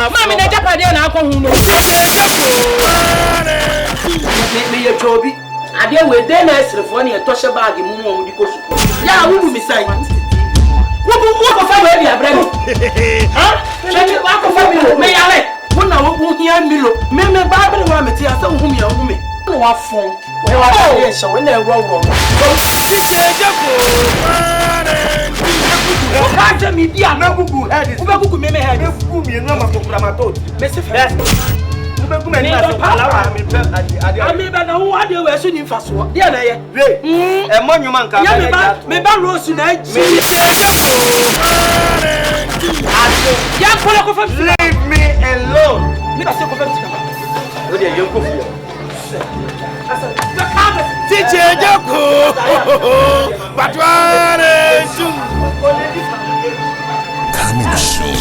Mommy, na japa dey na akọ hu no. Me ye chobi. Ade we dey na esrefo na ye toshe bag mu mu di ko suku. Ya wu mi sai. Wo ko fa we bi abre mi. Ha? Che wa ko fa mi lo. Me yale. Wo na wo hia mi lo. Me ba bre wa me ti asa hu mi ya hu mi. No wa fon. We wa dey show we na ewo. Can't me be a Nagugu head. Ubagu me head. Ubagu me no ma programato. Messi first. Ubagu me na palawa me pe ade. Ami be na wo ade we so ni faso. Dia na ye. We. E mo nyuma nka. Ya me ba rose na ji. Me ya kola ko fa. Leave me alone. Me ba se ko fa tika. O de ye ko fi. Asa. Teacher Joko. Patwane sum. Coming soon.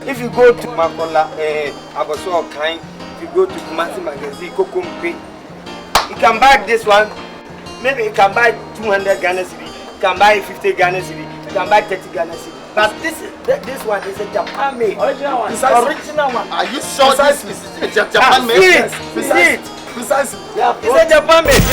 If you go to Makola, Abaso Kind, if you go to Kumasi Magazine, Kokumpe, you can buy this one. Maybe you can buy 200 Ghana cedi, you can buy 50 Ghana cedi, you can buy 30 Ghana cedi. But this one is a Japan made. Original one. It's original one. Are you sure this is a Japan made? Yes. Precisely. Yeah, it's a Japan made.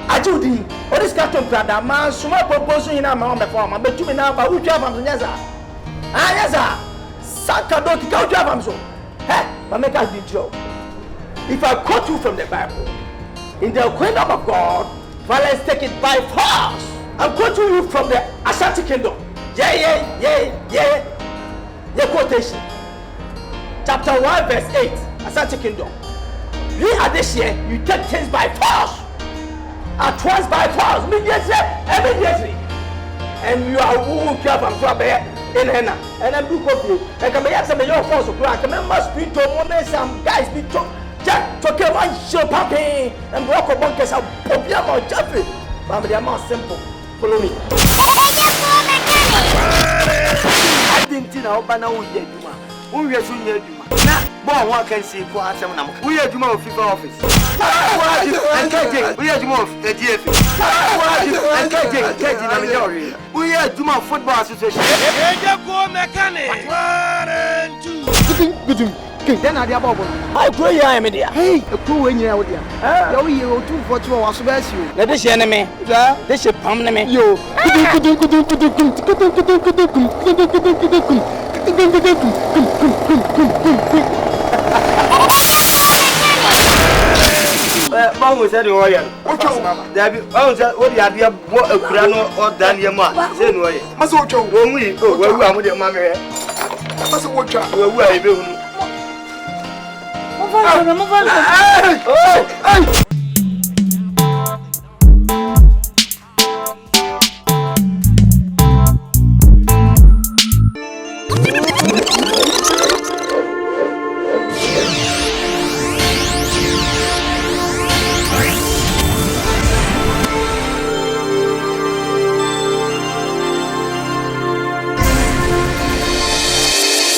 Ajudi, what is Captain Prada? Man, Suma proposing in our mom before my but you now about who drive from Yaza. Ah, Yaza. Sakado to go drive from so. Hey, but make us be joke. If I quote you from the Bible, in the kingdom of God, well, let's take it by force. I'm quoting you from the Ashanti kingdom. Yeah. Quotation. Chapter 1, verse 8. Ashanti kingdom. You are this year, you take things by force. At once by force. Immediately. And you are who care from trouble in Henna. And I'm do copy. And come here, some of your force of crack. And I must be to one some guys be to. Jack, to kill one show puppy and walk a bunkers of Popiam or Jeffrey. But they are more simple. Follow me. I didn't know by now. Who are soon yet? Now, one can see for us. We are Juma of FIFA office. We are Juma of the GF. We are Juma Football Association. Then I grow your media. Hey, a cool when you're out there. You 242 was best you. Let us enemy. This is permanent. You. Báwo ṣe ni wọ́n yẹ? Dàbí báwo ṣe ó di adìyẹ bọ́ èkúrá náà ọ̀dà ni ẹ mọ́ à ṣé ni wọ́n yẹ? Má sọ wọ́n wọ́n wí wọ́n wú àwọn ọmọdé máa mi rẹ̀. Má sọ wọ́n wú àyè bẹ́ẹ̀ wọ́n. Move on.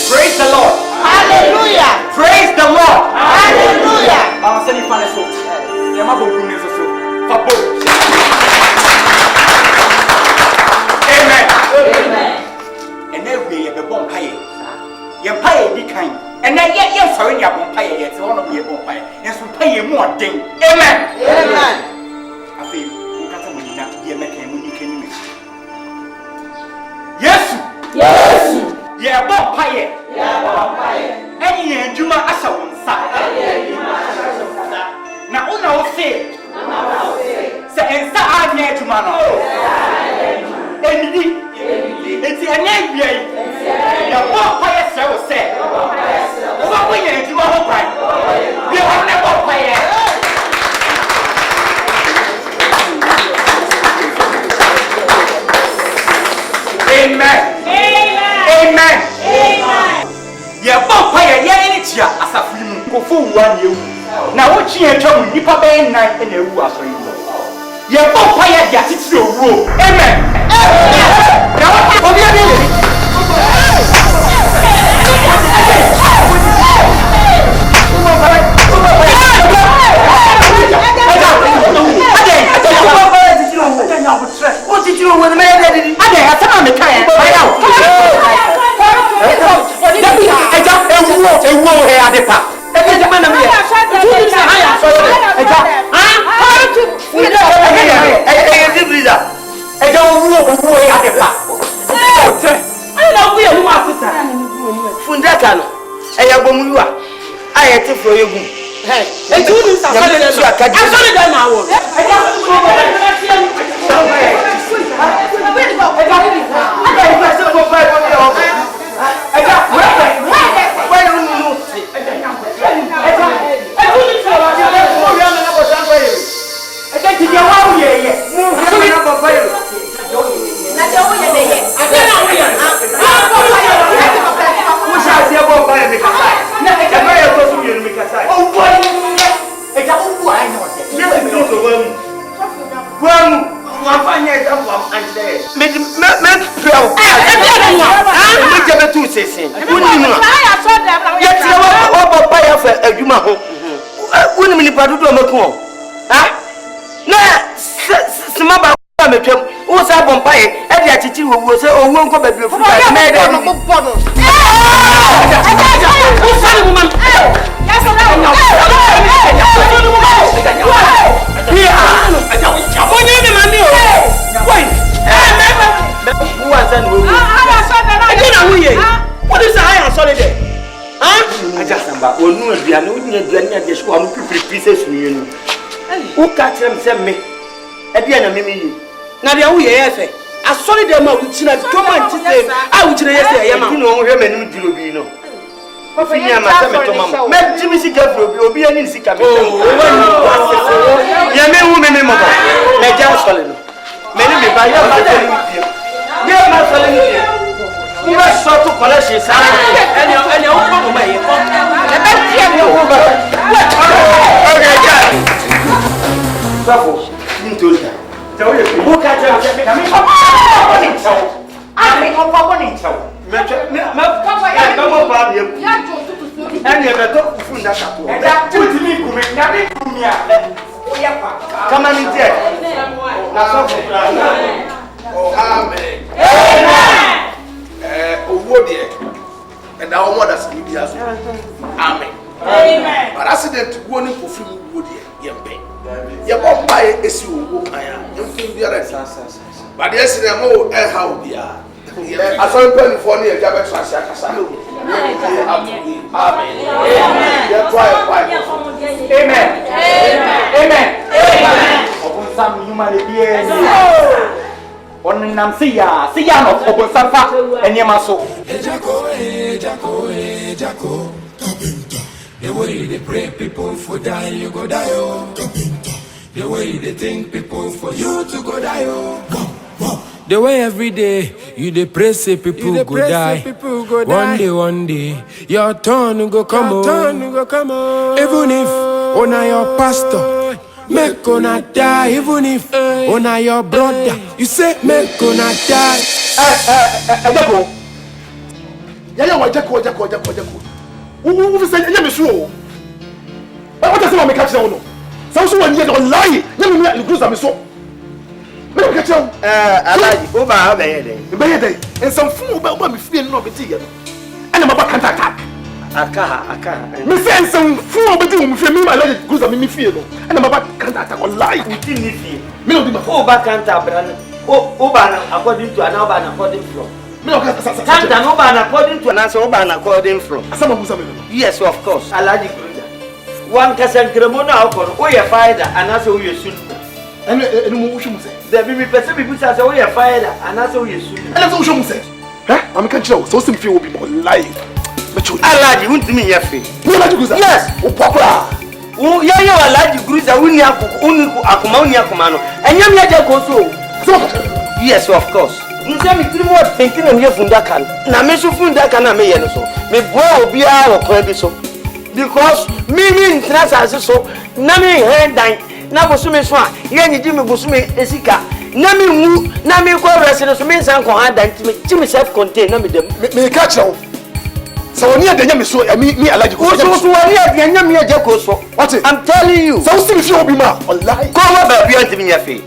Praise the Lord. Hallelujah. Praise the Lord. Hallelujah. I'm sending fun as well. Yeah, my book is so. Amen. Amen. And every year the bomb pie. You pay the kind. And then yes, sorry, you bomb pie. It's one of your bomb pie. Yes, we pay more thing. Amen. Amen. I feel you can't tell me now. You make a money can you? Yes. Yeah, bomb pie. Any and Juma Asa won side. Now, Una will say, say, and Sa near Jumano. It's a name, the bomb pie, sir, will say. What will you do? You will never pay. Amen. Yeah, Papa, yeah, it's ya as a film. Go for 1 year. Now, what she had told me, Papa and night and a woo after you. Yeah, Papa, yeah, it's your rule. Amen. Now, what do you mean? What did you know when the man did it? I had time to carry it. What is the high solid? I just remember when we are not near the school, I'm pieces. Who catch them send me? At the end of me. Now they are we here. I saw them out with China. Come on, I would say, I am no women who do know. Let Jimmy see will be an insect. Oh, yeah, women, may just solid. Many may buy your mother. Yeah, my solid. You are short to polish his and your own way. And our mothers will be as Amen. Amen. But accident going for free wood, Yampe. Your buy is you, you feel the other. But yes, they know how they are. I saw him for near Jabez. Amen. Amen. Amen. Amen. Some humanity. On nam siya no obo safa enyema so Ejako carpenter. The way they pray people for die you go die oh carpenter. The way they think people for you to go die oh. The way every day you dey pray say people go die. One day your turn go come on. Even if on your pastor make gonna die, even if on your brother, you say make gonna die. Ejako. Yaya wa Ejako. Who say nyame so? What does me catch now no? So when you don't lie, nyame me lose am so. Me catch now. Alaji, o ba ha be here dey. Be here dey. And some fool ba me fie no be tie. And my back attack. Aka. Me say some fool be do me fie me Alaji lose am me fie no. And my back attack on lie. Uti ni fie. Me no be my o ba kanta brana. O ba na according to ana ba na according from. Me no kanta no ba na according to ana so o ba na according from. Asama musa me. Yes, of course. Alaji Gruja. One kasan kremona akon o ye faida ana so o ye sunna. Enu mu ushu musa. The bibi person bibi say o ye faida ana so o ye sunna. Enu so ushu musa. I'm can tell so sim fie will be more live. Alaji untimi ye fe. Alaji Gruja. Yes, o papa. O ye Alaji Gruja uni akuma no. Enyam ye je ko so. Yes, of course. You say me 3 more thinking on your fundaka. Na me so fundaka na me yen so. Me boy obi a wo kwa bi so. Because me ntrasa so na me head dan na bosume so a ye nyidi me bosume esika. Na me wu na me ko rese so me san ko adan ti me self contain na me dem. Me catch you. So when you dey me so me allergic. So when you dey me AGYA KOO so. What? I'm telling you. So see if you be ma. Wallahi. Ko wa ba bi antimi nya fe.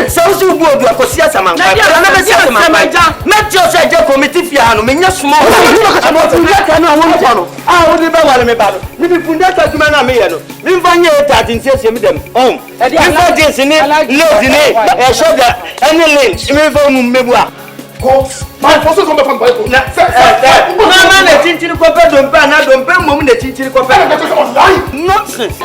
So si ubu odu akosi asama nka. Na be si asama nka. Make sure say AGYA committee fi ha no me nya small. Fundaka no won ko no. Ah wo dey ba wale me ba no. Ni bi fundaka djuma na me ye no. Mi mfa nye 13 siesie me dem. Mi mfa jeans ni load ni e shoulder any length. Mi mfa mu mebu a. Ko my forces come from Bible. Na mama na chinchiri ko pe dompe na dompe mom na chinchiri ko pe. Nonsense.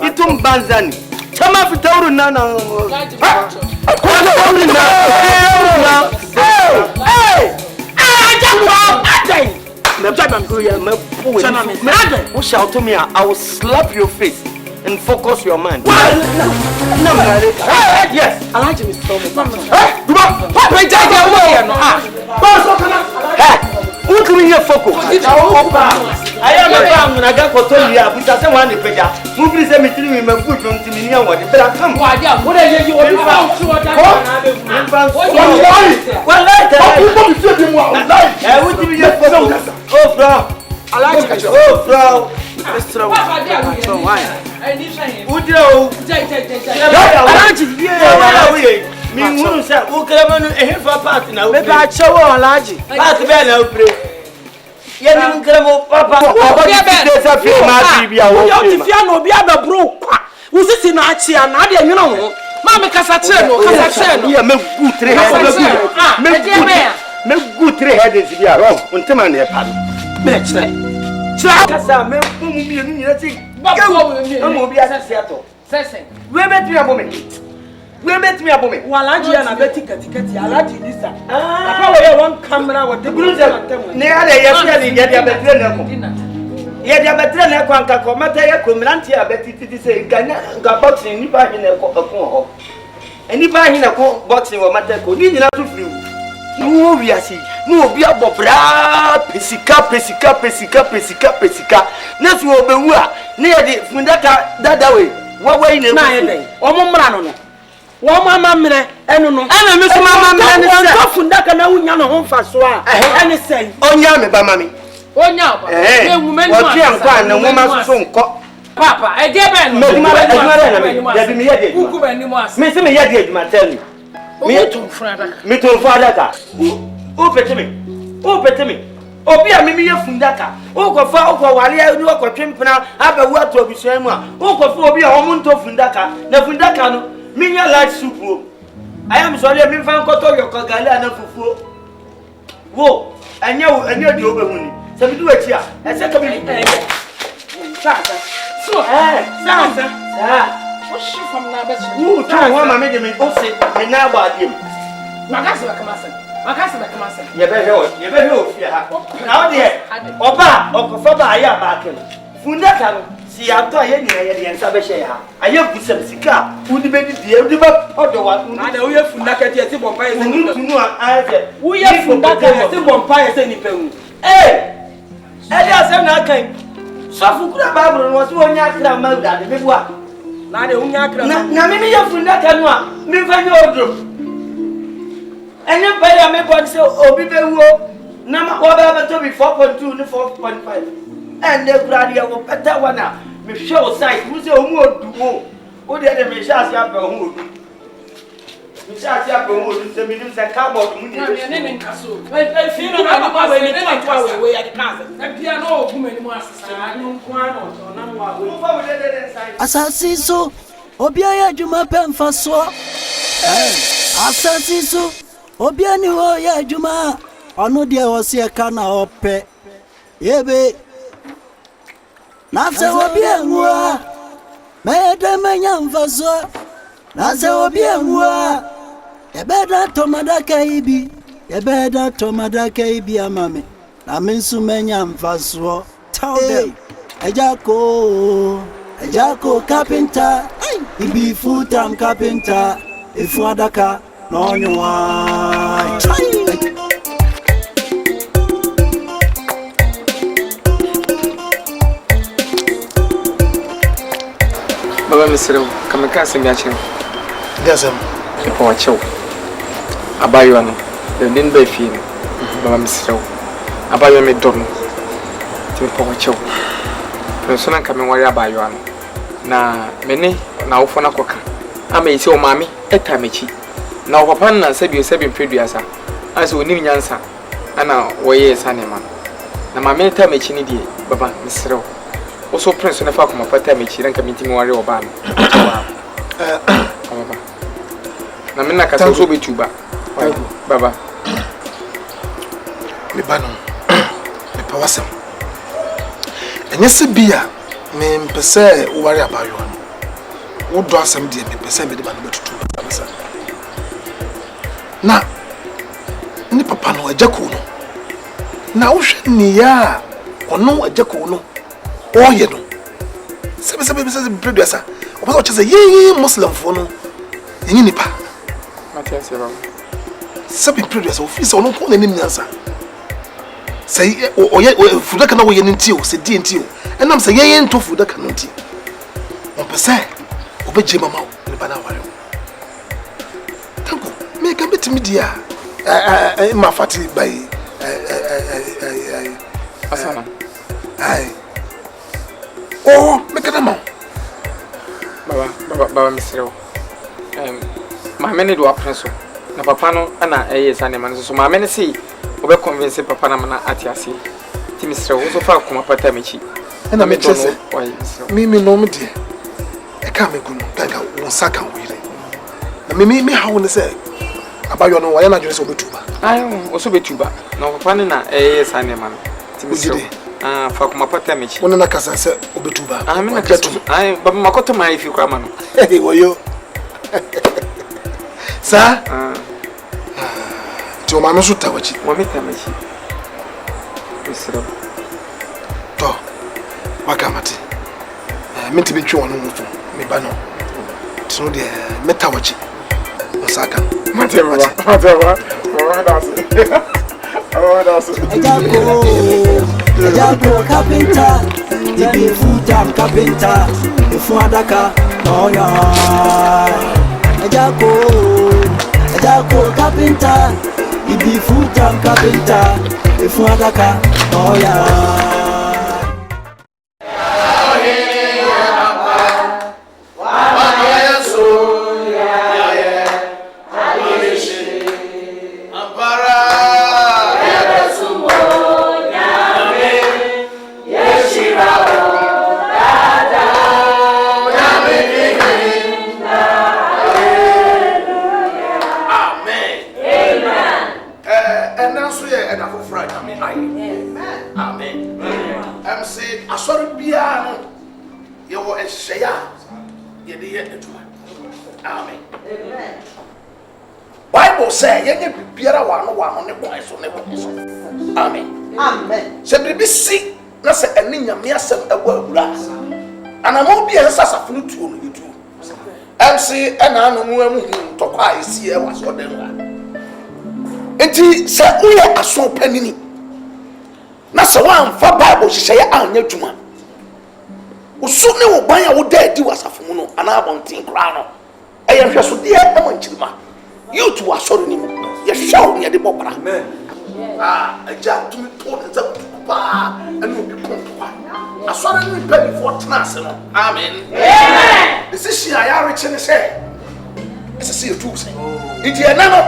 Itu mbanzani chama fitauru nana shout to me, I will slap your face and focus your mind. Yes, I like you, Mr. who come here focus? I am a farm when I got for 20 years, which I say one day, move this cemetery with my foot from Timmy. What come? What are you? I like it. Oh, bro. Me who say who come on a for party now. Maybe I show on large. Party be now pray. Ye nim kremo papa. This a film ma bibia wo. You tifia no bia be bro kwa. Wo sisi na achi a na de nwino ho. Ma me kasa che no. Ye me good 3 heads. Me good 3 heads bia wrong. Untema na e pa. Me chere. Chere kasa me mu mi ni nyina ti. Mo bia sese ato. Sese. We bet me abome. We met me abome. Walaji na beti katikati alaji lisa. Papa we one camera with the blue them. Ne ada yesia ni dia betre na ko. Ye dia betre na ko anka ko mata ye ko mranti abeti titi say ganya ga boxing ni ba hin na ko ho. Eni ba hin na ko boxing wo mata ko ni nyina to free. No we asi. No obi abobra pesika. Na so obewu a ne ye de fundaka dada we. Wa ine. Na ye den. Omo mra no no. One mama mine, and no, and Miss Mamma, and Fundaka na unya no home for so. And say, oh, yammy, Bammy. Oh, now, a woman, what you are, no woman soon caught. Papa, I dare Miss me, yet, my tell you. Me to father. Open to me. Open to me. Oh, be a mimi Fundaka. Oh, go far over while you walk or trim now. Have a word to be same one. Oh, go for be a woman to Fundaka. The Fundaka no. Minya large soup. I am sorry, I'm fan koto your kagala na fufu. Wo, anya di obehuni. Se bi do etia. E se ka bi. Sasa. So, sasa. Wo shi from na be so. Wo try one mama de me o se me na ba dem. Makasi ba kamasa. Ye be he o fi ha. Na o de oba okofa ba ya ba ken. Fundaka no si ato aye ni ye nsa be hye ha aye kusam sika udi be di die udi ba odo wa na da wo ye fundaka ti ati bompa ye se ni tunu a aye wo ye fundaka ati bompa ye se ni pewu dia asem na kan sofu kura bible no so onya akra ma da de bebua na de onya akra na me ye fundaka no a me fa ye odro enye pa ya me bo se obi bewu na ma wo ba to be 4.2 ni 4.5 and the gradia will better one now. Me show sight, who's a woman do. Oh, the other may shall see up a hood. We shall see up a hood, the minutes and cardboard. I feel I'm away at the castle. And piano, woman was Asasiso, Obiaya Juma Pen Faso. Asasiso, Obiani ya Juma. Ono dia wasia kana ope. Yebe. Nase obienwa. Mede menyamfaso. Nase obienwa. Yebeda tomada kaibi. Yebeda tomada kaibi amame. Na minsu menyamfaso. Tell them. AGYA KOO carpenter. He be full-time carpenter. If you adaka, no you want. Baba Mr. Kameka Semiachi. Yes, People watch you. Abayuano, the Lindbay film. Baba Mr. Abayo me dom. People watch you. Persona coming where Abayuano. Na many now for a coca. I may say, Mammy, a tamichi. Now, Papa and said you said in previous as we knew answer. And now, where is Animan? Now, my many tamichi, Baba Mr. Also, Prince on the Falcon, Pata Michi, and committing warrior or ban. Namina can also be tuba. Baba. Libano. The Pawasam. And yes, beer, men per se, worry about you. Would draw some dear, me per se, me demand to two. Now, ni papa no AGYA KOO no. Now, ni ya, or no AGYA KOO no. Oh, you know. Seven producer. What you say, ye Muslim for no. In Nipa. Matthias, Seven producer, office or no call any answer. Say, or yet, food that cannot wait until, say, DNT. And I'm saying, to food that cannot. 1%. Obey Jim Mama in the Banawari. Thank you. Make a bit media. My fatty by Asana. Aye. Oh, make it a man. Baba Mr. My many do a pencil. Na papa no ana yes animan so ma many see obe convince papa na mana atiasi. Ti Mr. wo so fa kuma pata mechi. Na me chese. Me no me de. E ka me gunu daga won saka wire. Na me ha won say abayo no wa ya na dwene so betuba. Ai wo so betuba. Na papa na yes animan. Ti Mr. fa kuma pata mechi. Won na kasa say obetuba. Me na kasa. Ai baba makoto mai fi kwa mano. Hey woyo. Sa? Ti o ma no so tawachi. Wo me tamechi. Mr. To. Wakamati. Me ti betwe wonu mutu. Me ba no. Ti no de metawachi. Osaka. Mateva. Mama dance. AGYA KOO carpenter. He be full-time carpenter. If you adaka, no you want. AGYA KOO carpenter. He be full-time carpenter. If you adaka, no you want. Bible say yenye bibiara wa no ne kwan so. Amen. Amen. Se bibi si na se eni nyame asem ewo awura. Anamo bi ensasafo no tuo no yitu. MC ena anu mu amu tokwa esi e wa so den wa. Enti se uye aso panini. Na se wa amfa Bible hihye anya dwuma. Usu ne wo ban ya wo da di wasafo mu no ana abontin kra no. Eye hweso de e mo nchirima. You to was sorry, you show me the bopper. A jack to me told us and will be pumped. I saw them pay before Tanasan. Amen. Amen. This is I rich in the say. It's a sea of truth. It's a nano,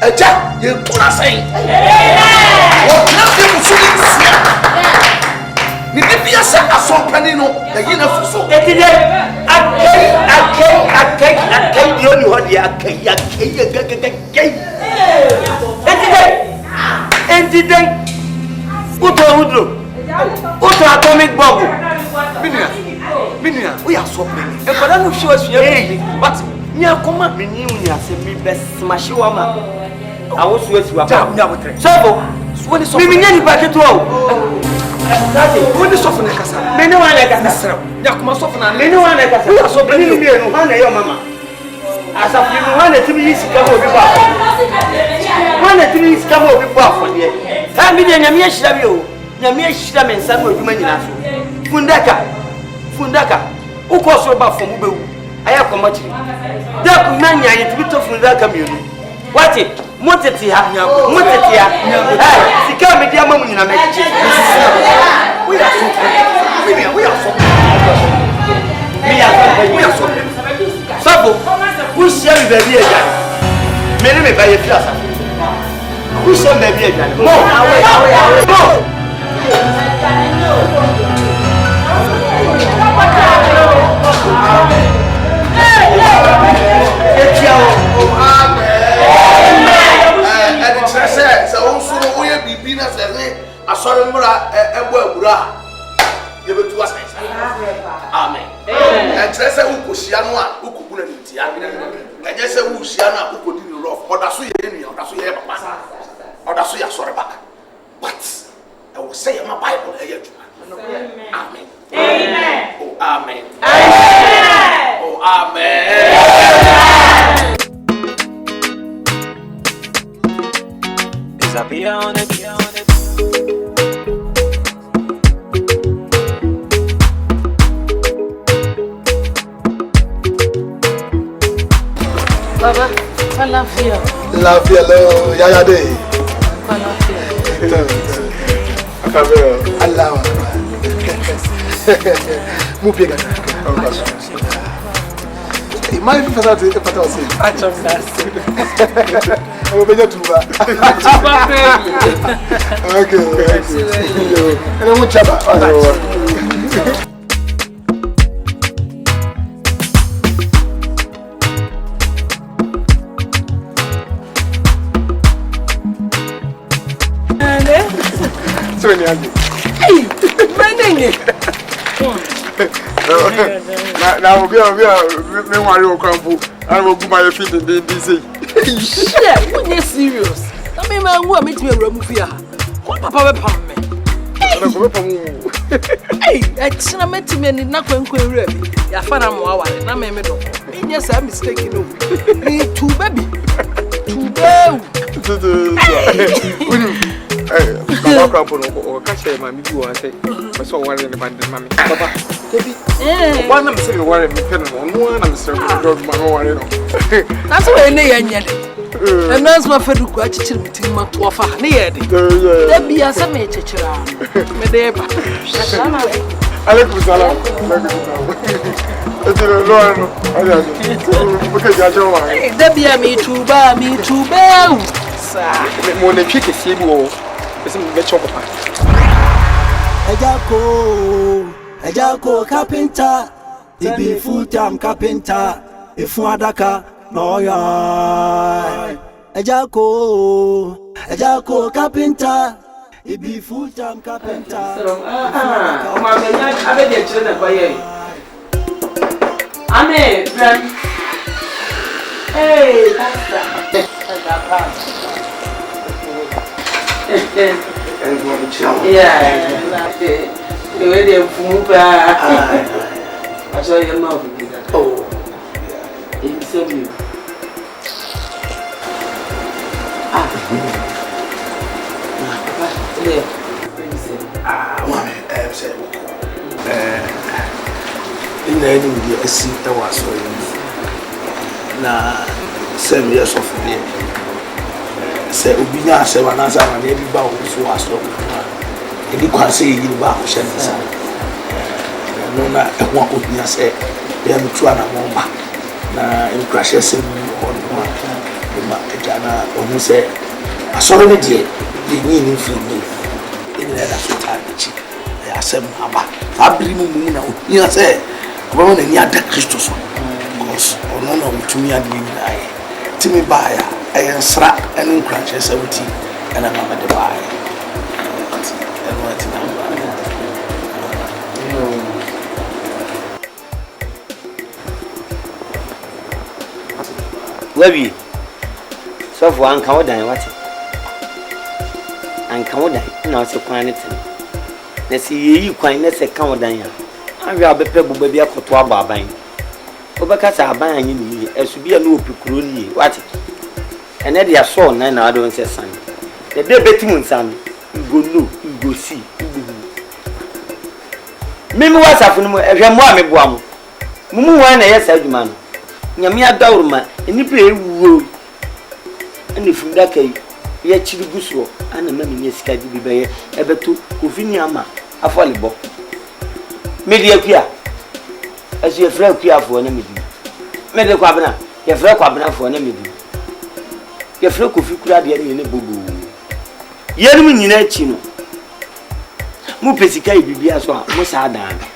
a jack, you put us saying. What nothing was so the DPS are so panino, the uniform so. I can't the only one here. Atomic bubble. Minia, we are so many. And for that, no show us here. But near come up, me knew you as a me best smash you. I was with you. So, when it's so many back at all. When the soften Cassa, many one like us, Yakuma soften, and many one like us. We are so many million, one your mama. As a few 1 to be come over. 1 to be come over for you. I mean, Yamia Shabio, Yamia Sham and some of you. Fundaka, who calls you about from Ubu? I have come much. That man, I need to be tough from that community. What it? Montetia, Montetia, the come with your mom in a match. We are so Sabo, who shall be again? Many may buy a plaza. Who shall be again? More. Amen. And Tressa who Shiana, who could put an India, and yes, who Shiana, who could do rough, or that's or that's what you're sorry back. But I will say in my Bible, Amen. Amen. Oh, Amen. Oh, Amen. Is a beyond it, beyond it. Baba, Falafia. Lafia, Yaya Day. Falafia. Allah. Mupiga. My father is a patos. I just asked. I will be your tuba. Okay. And I will chat. Hey, my name. Now we are crumble. I will go my feet and then say, shit, when you're serious. I mean, I want me to remove here. What papa will me? Hey, it's not meant to me and not going to ready. Your father, and I'm a middle. Yes, I'm mistaken. Me too, baby. Papa Crampon or catch my amigo and say, I saw one in the band, Mammy. Papa, one I'm saying, one I'm serving my own. That's why and that's my friend who got you to my wafa near it. There be a semi teacher. Medeba. There be a me too, me too, more than chicken, see you. AGYA KOO carpenter, he be full-time carpenter. If one adaka, no ya. AGYA KOO carpenter, he be full-time carpenter. Hey, that's yeah, the way they move, I saw your mouth. Oh, in some in the end, we see the was na 7 years of the say Ubina 7 answer and every bow was so. And you can say you back to Shansa. No, not one could be say, they are trying to move back. Now, in crashes on one, Jana, or you say, I saw it, the meaning for me. In the other time, I said, I bring you now. You say, woman and yada Christus. Because, or no, to me, I didn't Timmy buyer, I am strap and crashes 17, and I'm at the buy. Baby, so for an coward and what? And coward, no, so quantity. Let's see you quietness a coward. I will be pebble baby a cotois barbine. Overcast are buying you as to be a new picruni. What? And then they are so 9 hours say son. The day betting son, you go look, you go see. Maybe what's happening if you're more me boam. Mumu one a yes, man. Yamia Daurma, and you play wool. And if from that case, yet Chibuso, and the man is scared to be by ever to Ufiniama, a volleyball. Media Pia, as your friend Pia for an enemy. Media Quabana, your friend Quabana for an enemy. Your friend Kufi could have in a boo. Yerumin in a chino. Mupesica be as well, Musadan.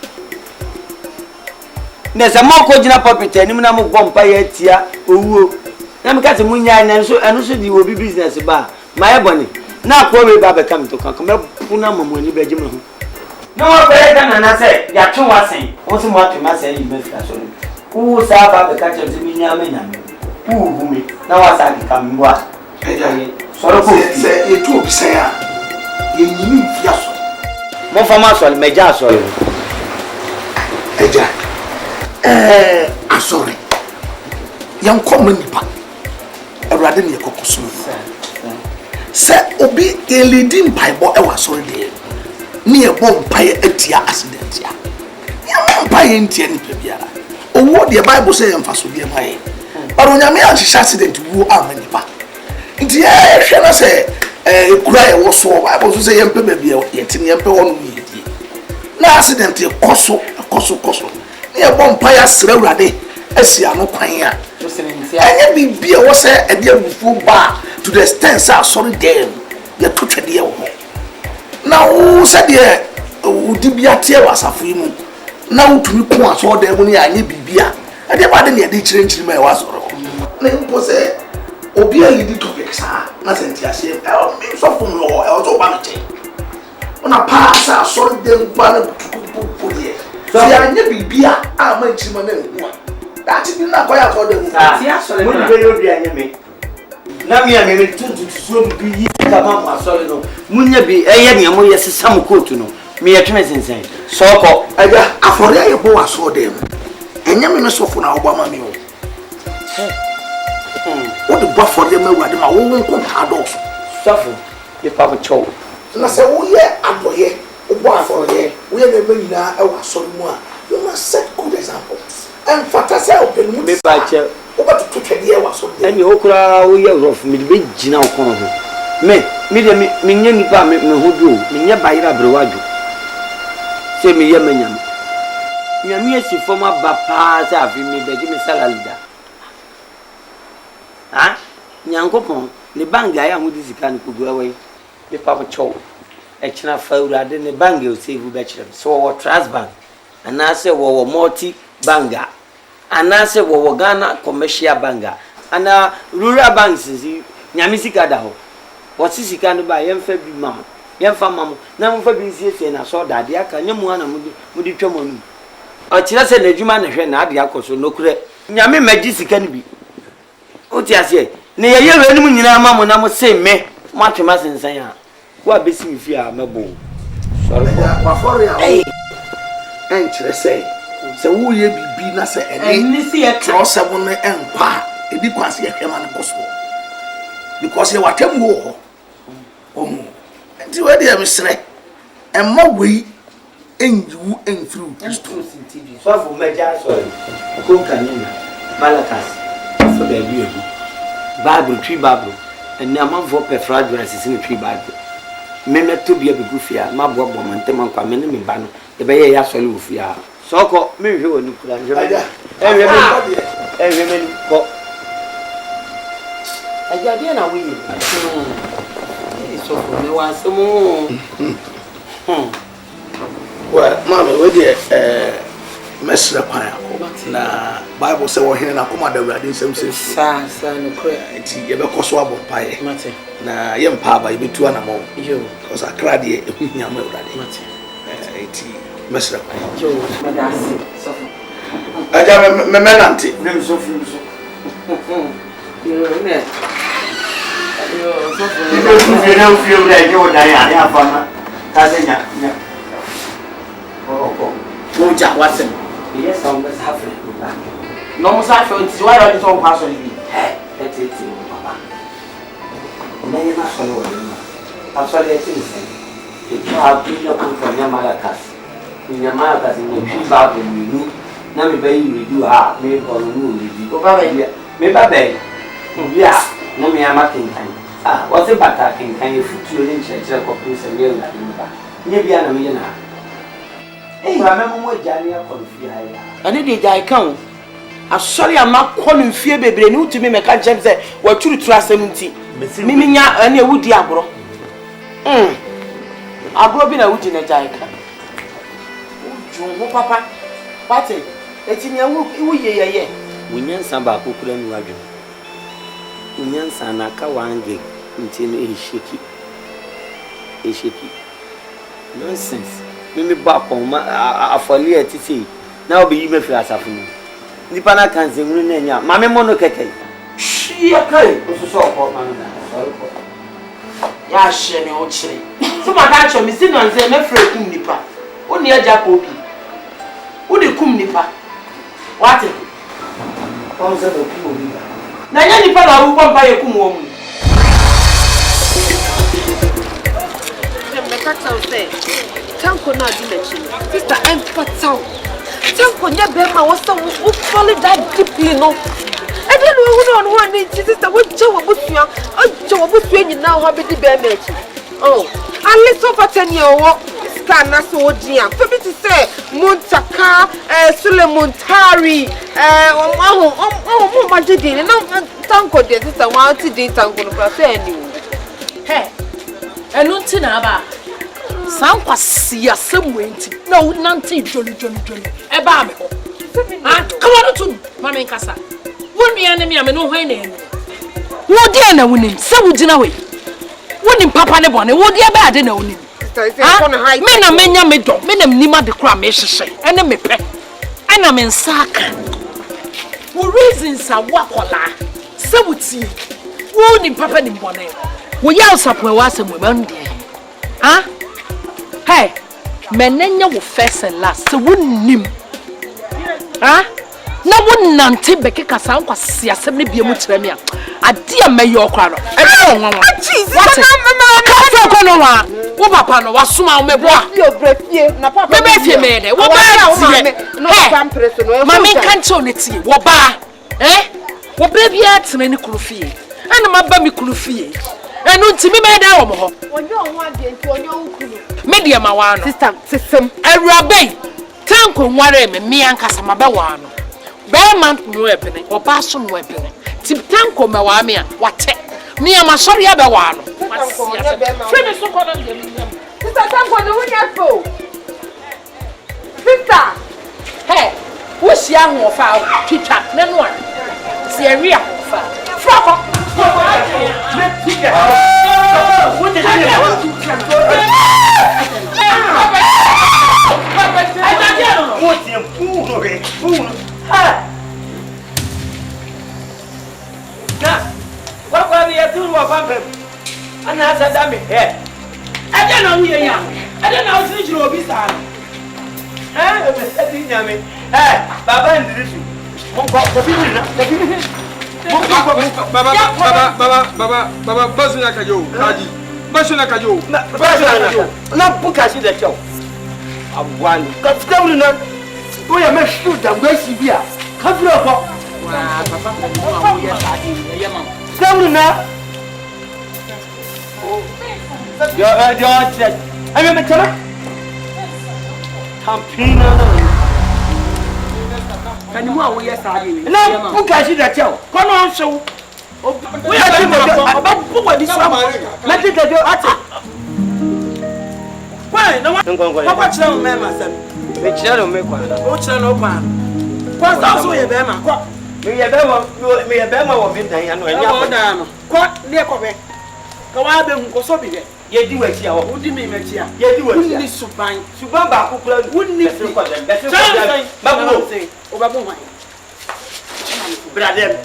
There's a more cogina puppet and him no vampire tia, who Namcat Munya and so you will be business bar. My ebony. Now, poor Baba come to come up Punam when you be Jim. No better than I said, ya two was saying, also what you must say, you must have who saw Baba catch of the Minyam. Who me now as I become what? So, say, it took say, you need Fiaso. More for Maswell, Major, sorry. I'm sorry. Young common nipa. Rather than your cocos. Sir, Obi, a leading pipe or I was sorry there. Near bomb pie etia accident. Young pie in Tiani Pebiara. Or what the Bible says and fast will be my. But when I made an accident, you are many pa. India, shall I say, a cry was so I was to say, and baby, yet in your own way. No accident, a coso. Near Bompire Srewade, Esiano Paya. And you be a was a dear full bar to the stance are sorry game. You took a dear. Now, who said, dear, would you be a tear was a free moon? Now to me, once all day when I need Bibia, and the body near the change in my was or name was a obia lady topics, nothing to say. I'll make some from law, I was vanity. On a pass, I saw them banner to put here. So I never be a mention my name. That is not quite for them. Yes, I will be a name. Now, me, I may soon be Tamama Solino. Munya be a young and yes, some coat to know. Me a tremendous insane. So, I for a boy saw them. And young men so for our Obama. What the buff for them, I won't come hard off. Suffer, the Papa Chow. And I said, oh, yeah, I'm for here. One for here, we are the now our son. You must set good examples. And Fatasa open me by chair over to 2 years or so. And you okra, we are rough, me big Gina Congo. Me, Minion Pam, who do, Minia Baira Brewaju. Say me, Yamenyam. Yamiasi former Bapas have me, the Jimmy Salalida. Ah, Yankopon, the banga, I am with this kind of go away. The Papa Chow. Echina faura de ne bangi o save bachelor so wo trust bank anase wo multi banga anase wo Ghana commercial banga ana rural banks si nyamisika da ho wo sisika no ba yemfa bi mam yemfa mam na mfa bi siesie na so da de aka nyemu ana mudi twamonu o kire se na djuma na hwe na ade akoso nokure nyame magi sika no bi o ti ase ne ye ye wenu nyina mam na mo se me mo atwema sensan ya what be see fear mebo sorry for hey and say who ye be na say any see a cross seven and pa e bi kwase e hwema ne possible because you watem wo nti we dey mesre e ma we enju en through TV so for meja sorry ko kanina malakas so there be Bible tree Bible and na man for fragrance in tree Bible me to be a bigufia ma bo mantem kwa me ne me ba no e be ye ya sole ufia so ko me hwe woni kura hwe me ko aja dia na wi so for me wa so mo well mama we dey mesra kwan na Bible say wo hene na koma da wurade nsem se sa no kra enti ye be koso abo pae mate na ye mpa ba ye betu anamo yo because akra de ehuhia ma wurade mate enti mesra kwan yo medasi so aja me menante nem so fu so ne ayo so feel like you die ya fama ta se nya Go ja what's it? Yes, I'm just happy. No mo sa fe nti why you don't pass on me? That's it, papa. No, you're not sorry. I'm sorry, I think so. If you have been looking for your Malakas, in your Malakas, in your feedback, and you do, now maybe you do, maybe or you maybe, yeah, no, me, I'm a king time. What's a batter king kind of food in church, a couple of years like you? Maybe I'm a millionaire. Hey, remember what Johnny confused. I need the account. I'm sorry, I'm not calling fear, baby. You to me, make a jump there. What you trust 70? Miminya, and you would diabro. Abro been a wood in a giant. Oh, papa, what's it? It's in your wood, yeah. We need some back who couldn't wagon. We need some Akawange until a shaky. Nonsense. Mimi back on my folly at sea. Now be even for us. The pana can sing Nanya, Mamma Monocate. She a kind of so ya shene o chire. So my catch me see no say me free kum nipa. Oni AGYA KOO bi. Wo de kum nipa. What? Come say the kum bi. Na nya nipa na wo pampa ye kum wo mu. Me catch say. Tanko na di mechi. Sister empathy. Tanko nya be ma wo so wo fall that deeply no. I don't know who on one sister what Joe Busua. Oh, Joe Busua now have the bear match. Oh, at least over 10 years old. Scan so dear. For me to say, Montaka, Sulemontari, oh, my did and no Tanko, dear sister, while today Tanko, hey, and Luntinaba. Sound was see a some winty. No, nothing, jolly. A barber. Come on to Mamma Casa. Won't be enemy, I'm no way name. What dear no winning, so would you know it? Wouldn't Papa Nebon, what dear bad in owning? Men are men, me dog, men and Nima the Cram, say, and a mepe. And I'm in Saka. Who reasons are wakola, so would see. Wouldn't Papa Nebon. We yell up where was a woman dear. Ah? Hey, Menena will first and last, so wouldn't him. Ah? Na won nante beke kasa nkwa sia semne bia mu kire me a ade me yo kwaro e be won won Jesus na kono wa wo papa no wasoma wo mebo a yo brefie na papa me be fie me de wo ba tie no pampre so no ma me kan che oneti wo ba wo bra bia tene ne kurufie ana ma ba mi kurufie enu ntimi me da wo mo ho onyo ho ade nti onyo ukunu me de ma wa no sister sesem awurabe tanko nware me ankasa ma be wa no Bearman no ebene, or Basson weapon. Tip Tanko Mawamia, what? Me and my sorry about one. Sister Tanko, the winner go. Sister, hey, who's young or foul? Teacher, none one. See a real foul. What are you doing? And I said, damn it, I don't know who you are. I don't know if you will be sad. Baba and the issue. Baba, Basuna, not Pukashi the show. I'm one. That's coming up. We are not sure that we're here. Come up. Come now. You're I mean, can you know we are starting? No, who can see that show? Come on, so we are about this summer. Let it go at it. Why? No one. Papa, tell me, my son. Which I don't make one. What's an open? What's also a bema? Me a bema of it. I know. Quite near Kobe. Go out and go so big. Ye do it here. Who did me make here? Ye do it. Wouldn't this supine? Subamba, who wouldn't it look at them? That's what I'm saying. Over my brother.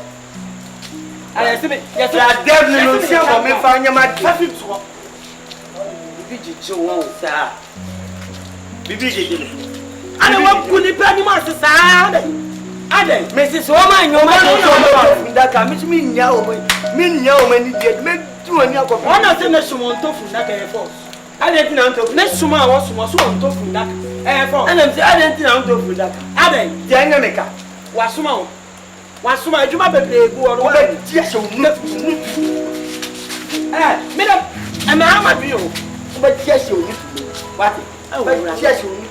I see me. Yes, I definitely see how me find your man. Bibi Joe, sir. Bibi. I want to put the master, sir. Ade, Mrs. Woman, your man, that can mean now, many did make 2 and your one of the national tofu that I force. I didn't know to next summer was one tofu that I force. And I didn't know to that. Ade, Janamica, was small. Was small, you might be go on. Yes, madam, and I'm a view. But yes, you need to know. What? Oh, yes, you need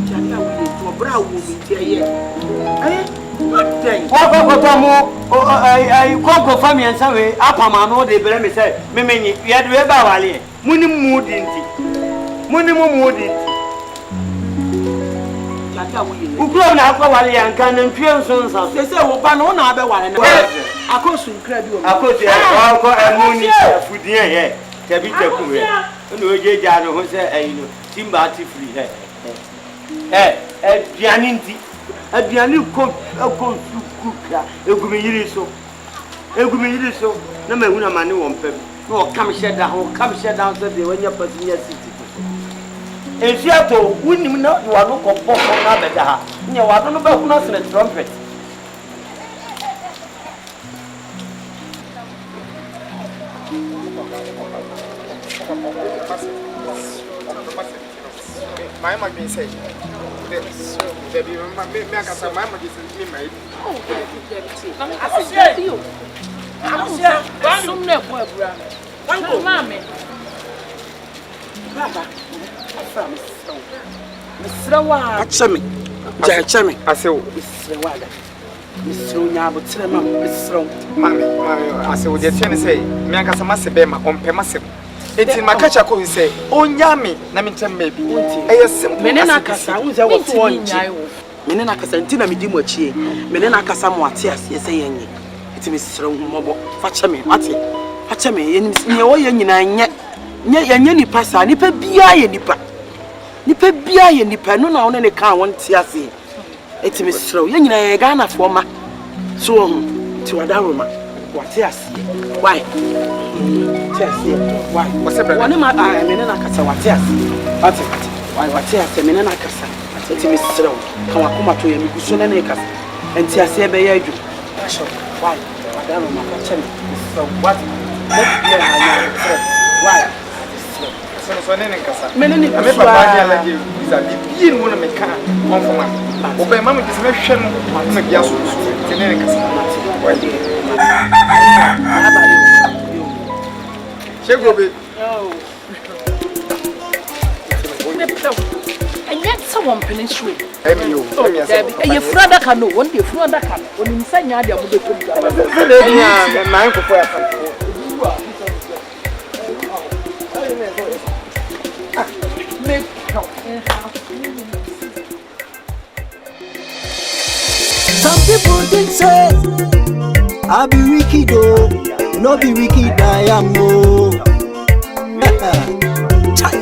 to know. To a brow woman here. Eh? What thing? I call for me and say, up a man, or they blame me, say, Mimini, you had to ever valley. Money mood in tea. Money mood in who grown up valley and can impure sons. They say, well, one other one. I could soon credit. I could say, I'll call a money food here. Tabitha Kuwe. And we get down who say, you know, Timbati free hair. Pianinti, a piano cook, a good so. A good so. No man, a man won't pay. No, come shut down, so they when you're passing your city. And Seattle, wouldn't you know you are not of pop on Abeda? You are not about nothing at trumpet. My mother been saying, there be my mother is in my. Oh, I see you. I'm some boy, Uncle Mammy. Papa, Miss Rawa, Chummy, Chummy. I say, Miss Rawada, Miss Ronya, but tell him, Miss Row, Mammy, I say, what you're trying to say, Miaka Massibema on Pemasim. It's in my catcher, who say, oh, yummy, Naminton maybe. I assume Menena Casa was a one. Menena Casantina Midimochi, Menena Casamoatias, yes, it's Miss Romo, Fatchame, Mati, Fatchame, and your Yanni Passa, Nipper Bia, Nipper Bia, Nipper, no one any car won't see us. It's Miss Row, Yanni Ghana for ma so to a daruma. What yes? Why? Yes, why? What's up? One of my Menena Casa, what yes? Why, what yes, Menena Casa? It's Miss Row, come to him, Gusun and Acres, and Tiasia Bayadu. Why? Madame, so what? Why? So, many is a big one of my car. Obey Mamma is mentioned on the gas. She will be. And yet, someone peninsula. And your father can know what your father can when you say, I will be put Some people think say I be wicked though, no be wicked I am oh.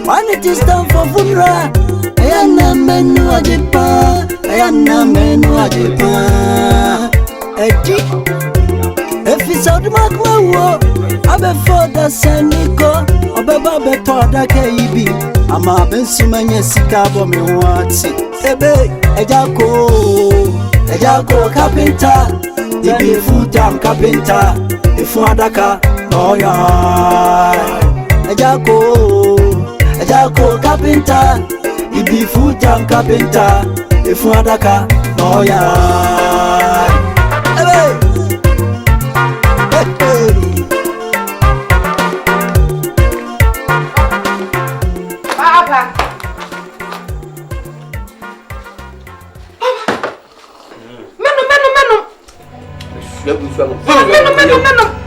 When it is time for funeral, I am na menu ajepa, I am na menu ajepa. Edi, if it's out my wo, I be for the Seniko, Obeba be toda keibi. I'm a bensumanya sikabo me watsi. Ebe, AGYA KOO carpenter. The be full-time carpenter. The fuadaka, oh yeah. AGYA KOO carpenter. The be full-time carpenter. The fuadaka, oh yeah. Hey.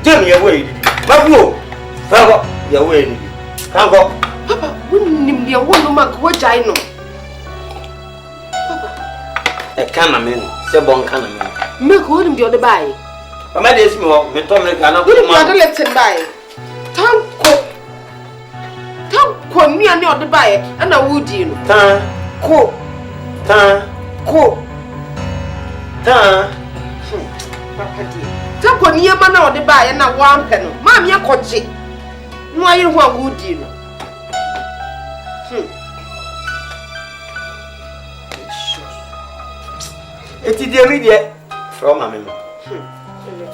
Tell me away. Papa, you're waiting. Can't go. Papa, wouldn't be a woman what I know. A cannon, Sebon cannon. Milk wouldn't be on the buy. I might ask me, but Tommy cannot Wouldn't be on the left and buy. Tanko, me and the buy, and I would you. Tanko. Papa dear. Tanko niema na ode ba ye na wampe no. Ma me akogye. No aye ho agudi no. Eti de mi de from mama me.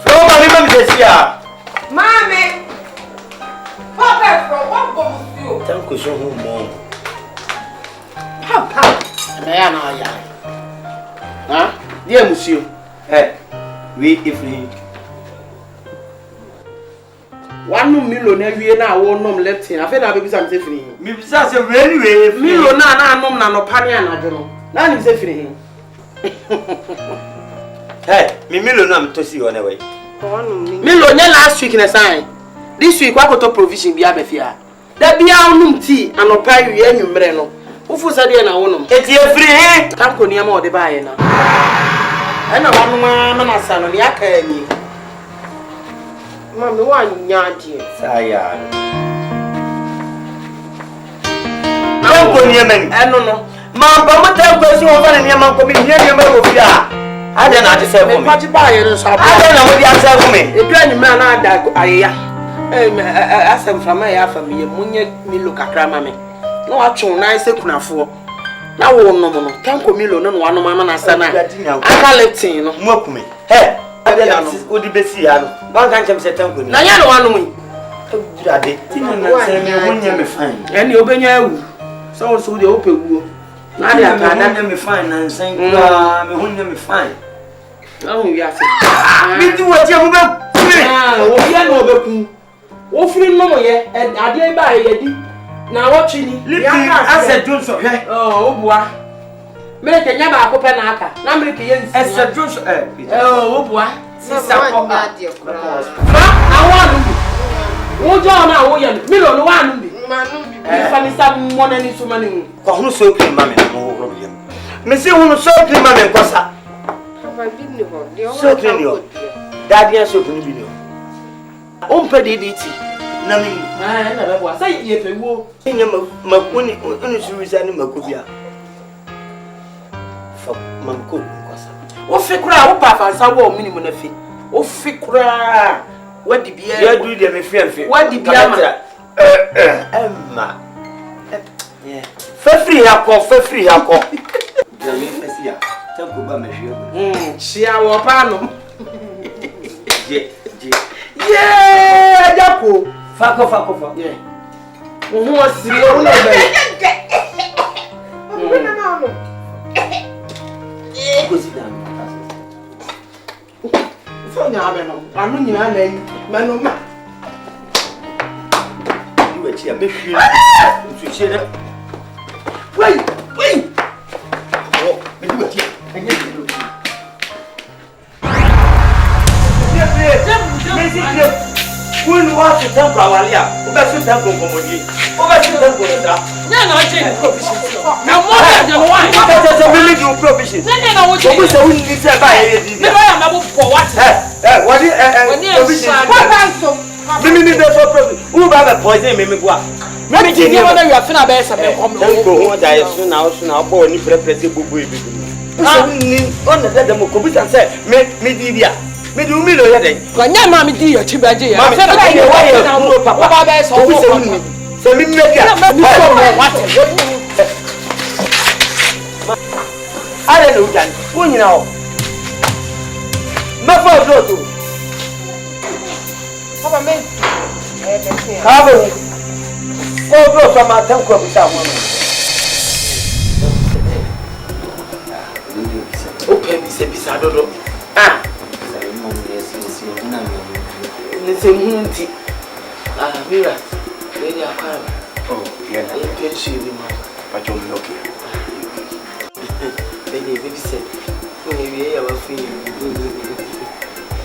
From mama me dey see ah. Mami. Papa from what go you? Tanko so hu mo. Ha. Na ya na ya. Ha? Dia musio. We ifri. One million na wie na wo nom leptin. Afa na bebi sam se firi. Mi bisa se really we Million na nom na no pane anadwo no. Na ni se firi. Mi million na am to see on way. Million last week na sign. This week wa koto provision bia be fia. Da bia onum tea anopa wie anwumre no. Ufu sade na wonom. Eti ifri. Tanko niam ode ba ye na. Ana wanuma na sano ni aka ani. Mami wa nyaade. Saya. Tanko niam en. Eno no. Ma ba mata ko si won fa niam ko bi niam e wo fia. Ade na ade se ko me. Pati ba ye no so. Ade na wo di ase ko me. Edu anima na ada ayeya. Asem fama ya fami ye munye milo kakra ma me. No atwo na ise kunafo. Na wo no no. Tanko milo no no anoma na sana. Aka leptin no. Mu akume. Ade na wo di besi ya no. Ban kan chem se tanko ni. Na ya no wanu mu. Ade. Ti na se me munye me fine. Eni obenya awu. So so de opewuo. Na ade atada me fine na nsan kura me hunye me fine. Ahu wi ase. Mi ti wo ti mu be kure. Obi na obeku. Wo firi no mo ye ade ba ye di. Na wo twini. Lipi ase Johnson he. Obua. Meke nya ba akopɛ na aka. Na meke ye nsi. Ese Johnson obua. Sisa ko Ma ade kura. Ma awonu bi. Wo jo na wo ye milo no wanu bi. Manu bi. Famisa mona ni so mani. ko hunu so kiri mame mo wo problem. Me si hunu so kiri mame kosa. Papa bi ni ho. De o So kiri yo. Daddy so kiri bi ni. O mpe de ti. Na mi Na be boa. Sai ye pewo. nya makuni unu suwisa ni makubia. Fa mamko kosa. Wo fi kura wo pa fansa wo minimum na fi. Wo fi kura. Wadi bia. Ya du de me fi. Wadi bia ma. Emma. Yeah. Fefri hako. Jami fesia. Tanko ba me hwe. Chia wo pa no. Je. Yeah, Jacko. Fako. Yeah. Who was siri o na be. Ko si dan. So nya be no. Anu nyina na yi. Manu ma. Iwe chi a be hwe. Nsu chi na. Wait. Oh, me du chi. Enye ni do. When what to temper Walia, Obesu Temple Comodi, Obesu Temple. na change provision. Na more than one. That's a really good provision. Na what you say we need to buy it. Me buy am for what? What provision? Me need the provision. Who buy the poison me go. Me give you whether you are finna buy some come. Don't go on die soon now for any prepare bubu ebi. On the dem ko bi say me di dia. Me do me lo ya den. Ko nya ma me di your chibaje ya. Ma me say you why you papa. Papa buy some wo. So me make ya. What? I don't know Jan. Who you know? Me for do to. Papa me. Kabo. Ko bro so ma tan ko bi sa mo. Open bisa dodo. Ah. Nse munti. Ah, mira. Lady akwa. Oh, yeah. Pension ni ma. But you're lucky. Baby said, "When you are free,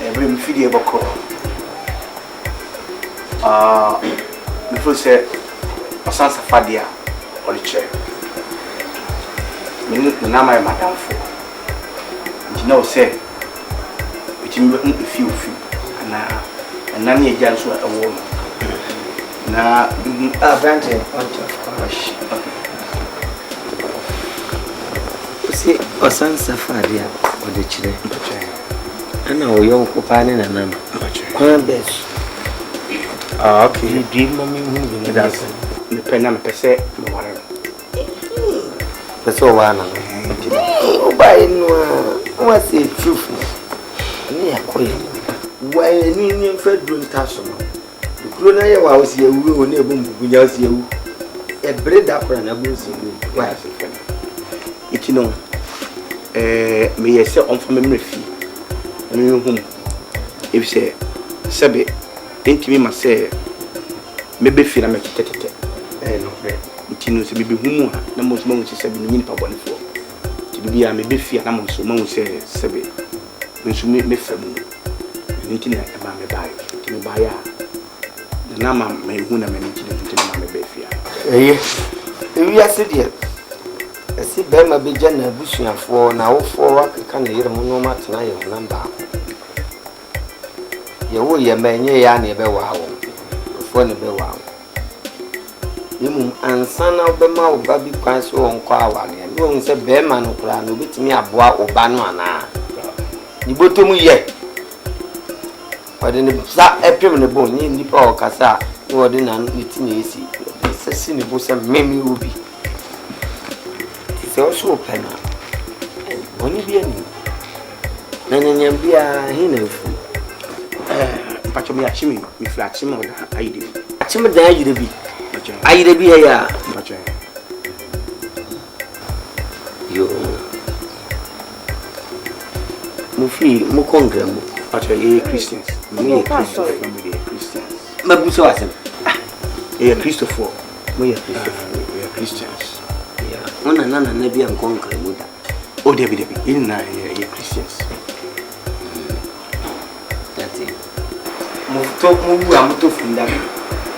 Every video bako. Before say, Osan Safadia or the chair. Minute the name my madam for. You know, say, which you wouldn't be few. And none of your so a woman. Now, Granted, of course. See, Osan Safadia or the chile. Ana oyo kupane na namba. Kwa best. Ah, okay. Ni dream mami hu That's the pen na pese mo wara. Pese o wana. O bai no wa say truth. Ni akoye. Wa ni fedro ntaso no. Kuro na ye wa o si ewu o na ebu mbugunya o si ewu. E breda akora na bu si ewu. Wa se fen. Iti no me yese on for memory fi. Me hu. If say sebe intimi ma say mebe fi na me tetete. No friend. Iti no se mebe hu mu ha na mo so ma sebe ni pa bone fo. Ti bi ya mebe fi na mo so ma say sebe. Me so me fa mu. Ni ti na e ma me bai. Ti me bai ya. Na ma me hu na me ni ti na me be fi ya. Ewi asede. Esi be ma be gya na busuafo na wofo akeka na yire mu no ma tena ye namba. Ye wo ye menye ya na be wa wo. Ofo ne be wa wo. Yimu ansana be ma wo ba bi kwan so onko awale. Ni wo nse be ma no kura no betimi aboa oba no ana. Ni botomu ye. Wade ne sa epem ne bon ni nipa o kasa ni wode na nitini esi. Sesi ne bo se memi obi. Se o so pena. Oni bi ani. Na nyanyam bia he na fu. Mpacho me achimi mi flat mo da ayide. Achimi da ayide bi. Ayide bi ya. Mpacho. Yo. Mo fi mo kongra mo. Mpacho ye Christians. Me Christians. Mabuso asem. Ye Christopher. We are Christians. Yeah. Ona nana na bia nkongra mo da. Oh David in na ye Christians. That's it. Mo bu amuto funda.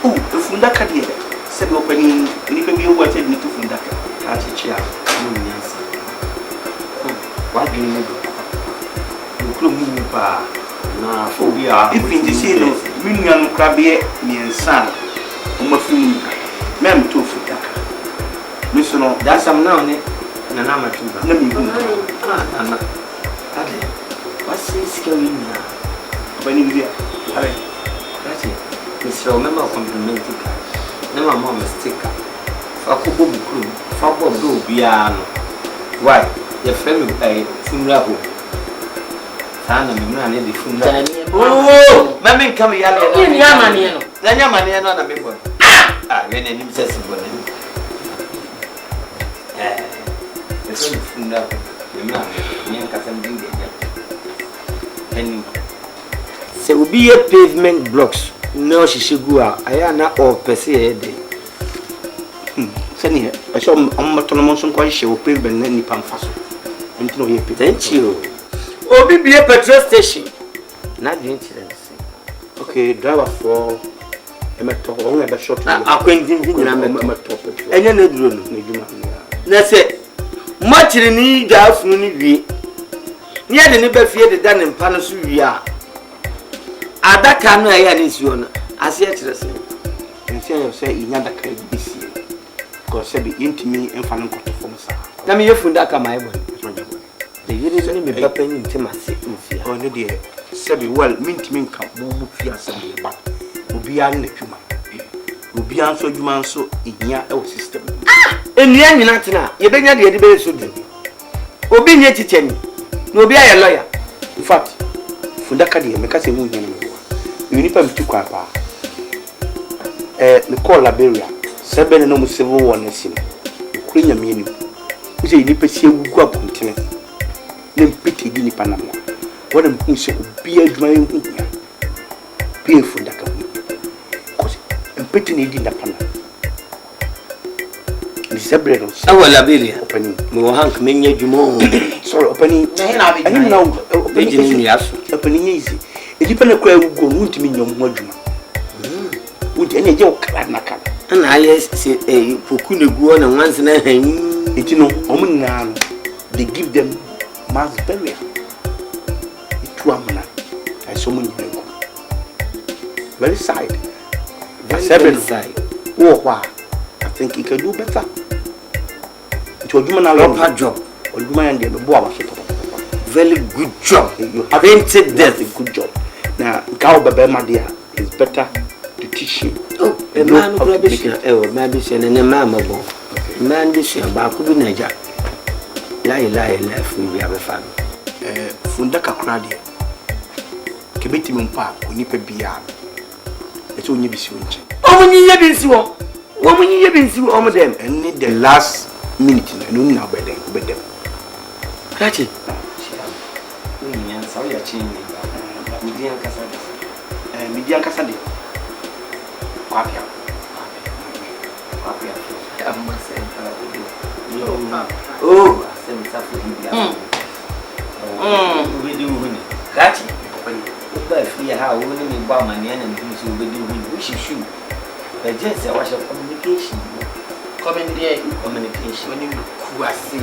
Oh, funda ka de. Se mo pani ni pe bi o wate ni to funda ka. Ha che chia. Mo nyansa. Wa dwene mo do. Mo klo mu pa na phobia. If in the say no, mi nua no krabie ni ensa. O ma fun mem to funda ka. Mi so no that's am now ne na na matumba. Na mi hu. Ana. Ade. What's this going on? Bani bia. Ale. That's it. Mr. Remember complimenting ka. Na mama mistake ka. Fa ko bo bukuru. Fa bo do bia no. Why? Your friend funeral home. Sana me na ne di funeral. Oh, mama come here. Ni nyama ni no. Na nyama ni no na me boy. Ah, we ne nim se sibo na. The friend funeral. Me na me nkasa ndin de nya. Any se obi pavement blocks no shishegu a aya na o pese e de Sani e so ammato no so kwa hye o pavement na nipa mfaso ntino ye pe. Thank you. Obi be petrol station na dey incident. Okay, driver for emeto o nga be short akwendin nyina emeto petrol enya na duro no na djuma na se machiri ni da afunu ni wie ni ade ne ba fie de da ne mpa no so wie a adaka no aya ne si ona ase ya kire se nti ayo se inya daka bisi ko se bi intimi emfa no koto fom sa na me yefunda ka mai bon de yiri ni me papa ni ntima se mfia o ne de se bi well mintimi nka mo fia se me ba obi an na twuma obi an so adwuma nso ihia e o system enua nyina tena ye benya de be so du obi nye chicheni na obi aye lawyer in fact funda ka de me ka se mu hia no me ni pa mti kwa pa me call Liberia sebe ne no mu civil war na sim kuri nya me ni uje ni pa sie gugu apontene ne mpiti di ni pa na mo wona mpu se obi adwuma ye hu hia bi funda ka hu cause mpiti ni di na pa na December awa Liberia opening mo hank menye dwumo sorry opening na hina I know opening ni yaso opening easy edipa na kwa ugo no ntimi nyom ho adwuma wudi ene je okra na kan na aye se poku na guo na wanse na han enti no omo nyina no they give them mass burial itu amana I so mo nyina go very side very side wo kwa I think he can do better to adwuma na proper job adwuma ya ndie bo aba so very good job. You haven't said that's a good job. Now, Cow Baba dear is better to teach you. Oh, a man who is a man and a mamma. Man, this year, Baku Naja. Lie, left, we have a fan. Fundaka Cradi. Kibitimum Park, when you pay beyond. It's only be soon. Oh, when you have been so. Woman, you have been through all of them. And need the last minute, I don't know by them. Catch it. Sorry, I changed Median Cassadi. Median Cassadi. Papia. Oh, I sent something. We do win. Catch it. If we have winning about my name and things we do, we should. But just I watch communication. Communication. When you see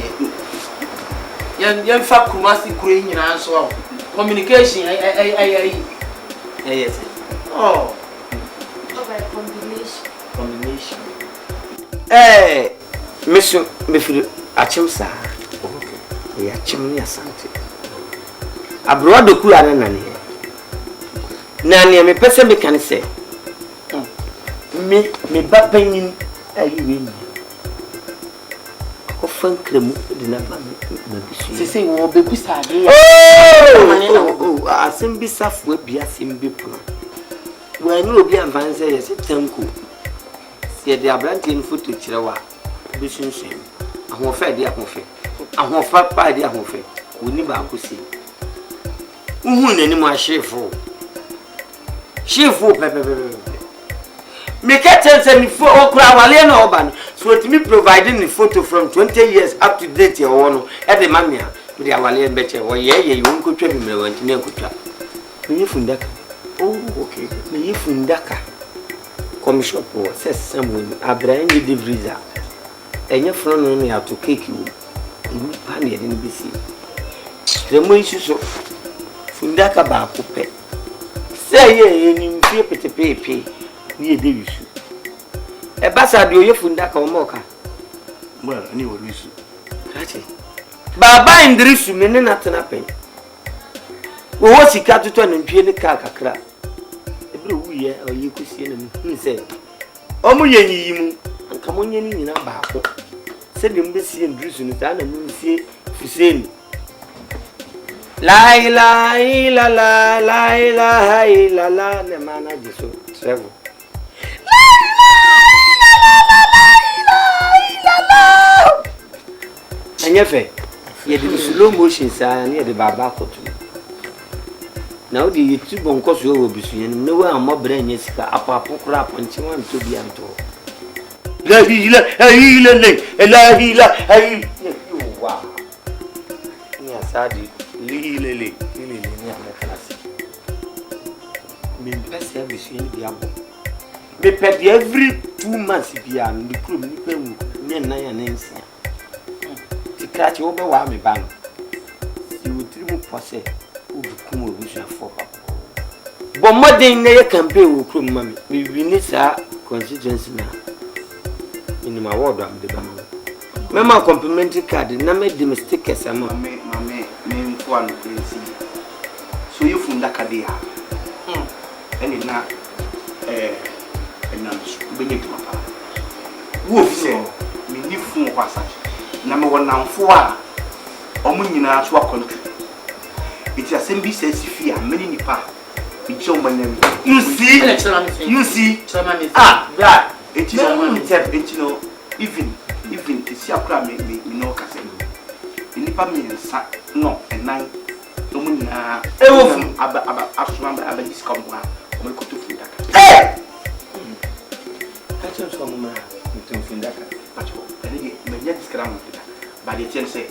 young fat Kumasi Green and answer. Communication, Yes. Oh. Combination. Eh, Monsieur, Achimsa. Okay. Yeah, Chimney Asante. Abroad the cool and Nani, me person can say. Me bapping in often creme did not say, will be beside. Oh, I send be soft will be a simple. When you will be advanced, yes, it's temple. See, they are planting foot to Chirawa. Vision shame. I won't fair dear Hofe. I won't fat by dear Hofe. We never could see. Who any more shameful? Shameful, make a chance and for Okra Urban. So to me providing the photo from 20 years up to date your one at the mania with the Avalian better. Or you won't go to me when you could trap. Me Fundaka. Oh, okay. Me Fundaka. Come shop or says someone a brand new divisa. And your friend only have to cake you. You panic in BC. The more issue so Fundaka Bakupe. Say, you fear pay. Near Davis. A bastard, you Fundaka or Moka. Well, anyway, we should. Baba in the risk, men not an apple. What's he got to turn and pay the car? Every year, or you could see him. He said, Omoyen, and come on in a bar. Send him this and Bruce and Tan and we'll see Hussein. La, the man I just travel. And yet, you did slow motion, sir, near the Baba. Now the YouTube on course will be seen. No one more brain is a papa crap and she wants to be untold. La hila, wow. Yes, I did. Lily, me best service in the apple. Me pet every 2 months beyond the crew, and to catch over while me ban. You would trim posse who become a for papa. But more than a campaign will crew, mammy. We need our constituency now. In my ward, I'm the bamboo. Mamma complimentary card, and I made the mistake as a mammy, name one crazy. So you from Dakadia. And it now, and I'm bringing to my papa. Wolf said, me new phone was such. Number one now for Omunina to our country. It's a same says if you are many nipa. It's your name. You see, ah, that it is a one step, you know, even to see a crab me no casino. In Nipa means no, and 9. Domina, about this come one. I'm going to food that. Hey! Catch us from between Fundaka, but you may yet scram but the ten say,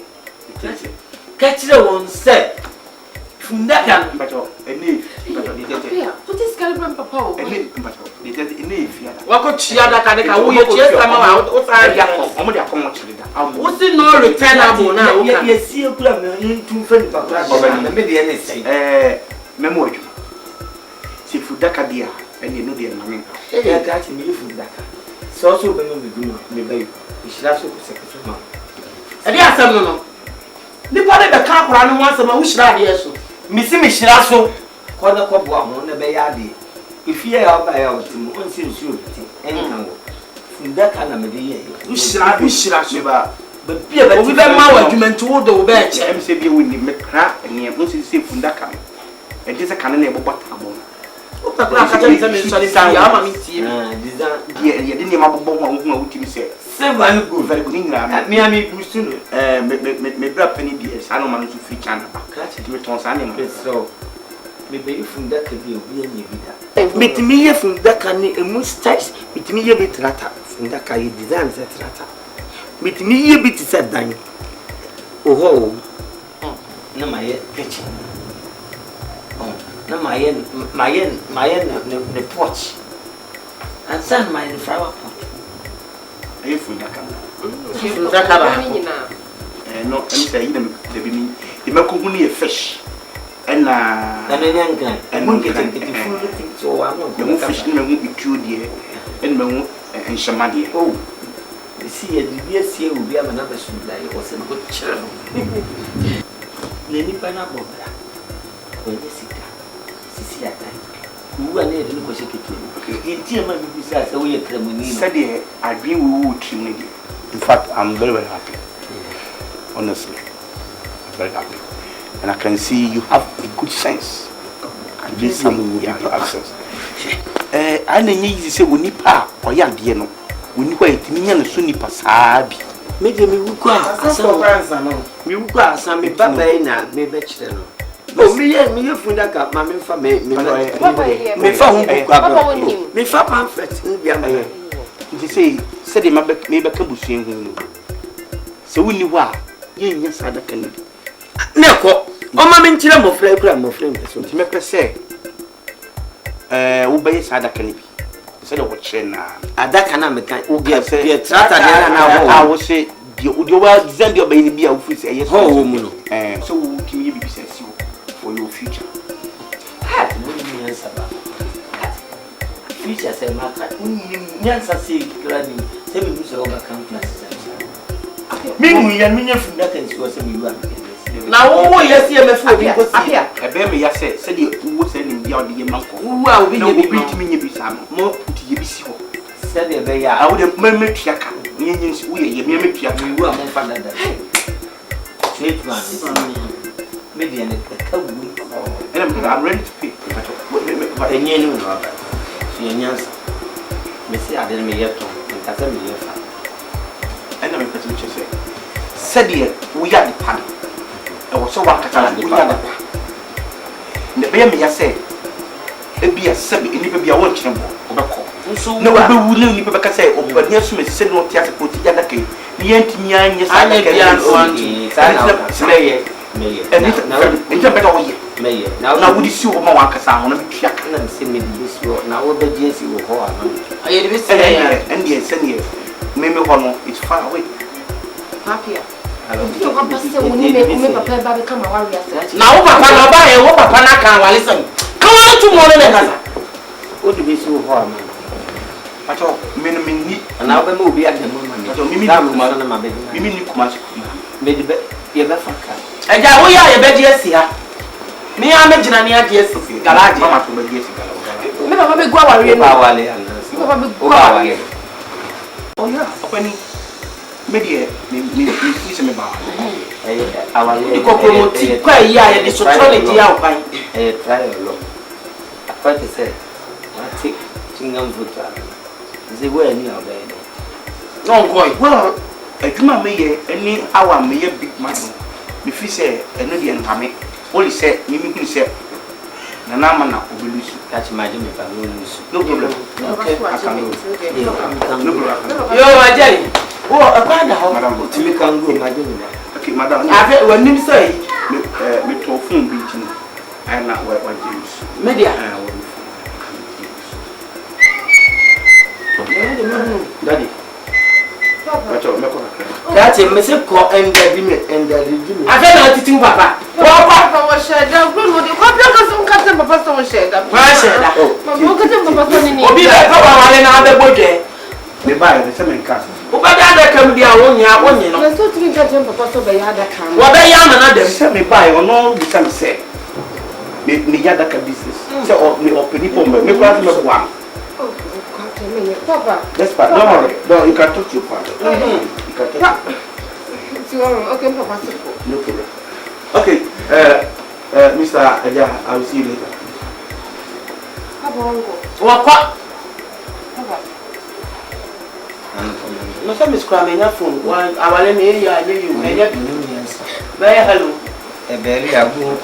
catch the one said Fundaka, but a knave, what is Caliban Papa? A knave, but a knave. What could she have that? What's the no returnable now? Yes, see a club in 2 friends of the memory. See Fundaka dear, and you know the money. Hey, that's me Fundaka. So also when we do me baby, you should also secretary. And yes, nipa de be ka akora no wansa ma wo hyira de so misi me hyira so ko na ko boa ho na be ya de ifie ya ba ya otim on si nsu obiti enkan wo funda kana me de ye wo hyira so ba bia ba ti be ma wa adwuma nti wo de wo be che em se bia woni me kra ene mo si se funda ka e de se kana na e bobota abo o ta kra ka tell me so ni ya ma mi tie ye de ni ma bobo ho ho utimi se very good ngira me ami busu no me bra pani di sa no ma no fi chana ba kra ti me ton sa ne ma so me be funda ka bi obi anya bi da metimi ye funda ka ni emu styles metimi ye be trata funda ka ye design se trata metimi ye bi ti se dan oho na ma ye kitchen na ma ye ne porch and san my flower pot ayi funda ka ba no em say yi dem de bi mi e ma ko hunu ye fish na nyanka mun ke full thing so wa no mo fish na mo itu die en mo enshama die oh si ye di si obi ama na ba su la ye o se ko chere no le ni pa na bobra o ye sika sisi ata uwa ne de ko se ketu enti ma bi bisa se wo ye kramuni said the agree we would trim it. In fact, I'm very, very happy. Honestly, I'm very happy. And I can see you have a good sense. And this something you have access. I know you say we need pa or ya dear no. We need wait me and Sunni Pasabi. Maybe me ukwa asa no. Me ukwa asa me baba na me bechire no. Oh, me funda ka ma me fa me fa hu kwa me fa pamphlet ndia ma you say the me be kabusu hu se woni ho a ye nya sadaka ni ne ko o ma me nkire mofra kura mofra so ti me pese wo be sadaka ni bi se de wo kire na adaka na me kan wo ge trata de na wo se di wa design de obayi ni bia wo fi se yes ho wo mu no so wo kimi ye bibi se si for your future mun yansa ba future say maka nyansa say grani say me use over campus me mu yan me nyafu da kan so say me yu na wo yes ye me fu bi ko si e be me ya say de wo say ni bia o de ye manko wo a obi ye bi timi nye bi sa mo puti ye bi si ho say de be ya a wo de me tua ka nye nye si wo ye me tua ka wo a mo fa da straight man me de ne ka wu and I'm ready to pay but enye ni no ba so nyansa me say ade me ye to nkasa me ye fa and I'm going to say said here we are the pan e wo so wa kata we are the pan ne be me ya say e bia sabe ni be bia wo kire bo obekọ no we be wu ni be ka say obania so me se no tia se poti ya da kai ni yantimi anya sa da kai sa na ye and better way me na would see wo ma wa kasa ho na tua ka na se me di so na wo be die si wo ho ana aye de be se and yes me ho no it's far away happy to ko passe wo ni me papa ba be kama wa ria na wo papa na ba ye wo papa na kan wale sem kan wa tu mo ne kasa o di be si wo ho ana ato me no me ni na wo be mo obi ade mo ma me ato mimi ni kuma me di be ye be fa ka eja wo ya ye be die si ha me ya me gina ni adie si garage mama to be die si garage me papa be gwa ware no ba wale ana me papa be gwa ware oh yeah opani me die me fi se me ba awale ko promote kwa ya ye de sociology ya opan try lo akwa te se ati chingam vuta ze we ni obe no ngoi well adwuma me ye ani awa me ye big man me fi se eno de nkame only say me me kunu say na na mana obelusu catch my me pa no problem okay I can go no problem yo ajali wo akwa da ho madam timi kan go ma me okay madam afi wanim say me to phone bi tin I na wa James media daddy That's a message call and the I feel like teaching papa. Papa was shared. The good would you copy some custom papa was shared. Why shared? Oh, papa was in the Obi, I thought I had another boy. Me buy the same cast. Ubada come dia wonya wonye no. So three bedroom papa so be yada kam. Wa be ya na dem say me buy ono bi say me say. Me yada ka business. Say me open it for me class me boam. Papa. That's part. Don't worry. No, you can talk to your father. You can talk. Okay, Papa. No problem. Okay, Mr. Aja, I will see you later. Papa. No, some is cramming your phone. One, I will let me hear you. Very hello. A very ago.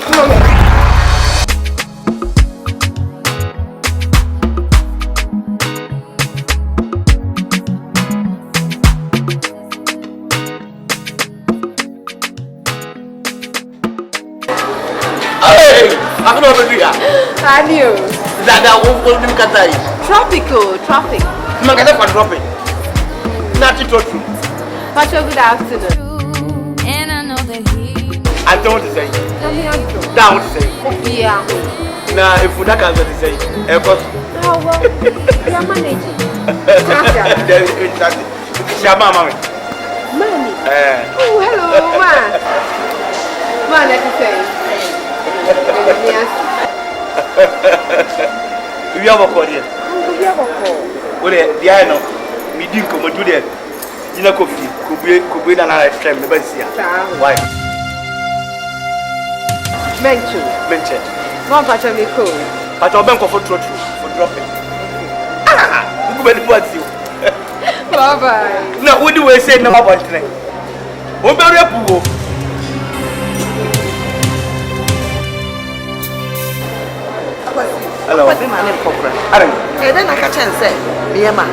I don't know what I knew. that will be Katai. Tropical, traffic. Magana for dropping. Not to talk to. Pacho, good afternoon. And I know that he. I don't want to say. Down to say. Yeah. Now, if we don't to say, Oh, well, we are managing. there is exactly. Shama, mommy. Money. Oh, hello, man. Man, let me say. Yes. We have a call here. Well, the I know. Me didn't come to there. You know, coffee. Could be another time. Never see. Why? Mention. One part of me cool. But I'll bank for dropping. Ah, you go to you. Bye bye. No, what do we say? No, about today. What about your pool? Hello. What's my name, Cobra? I don't know. And then I catch and say, Miyama.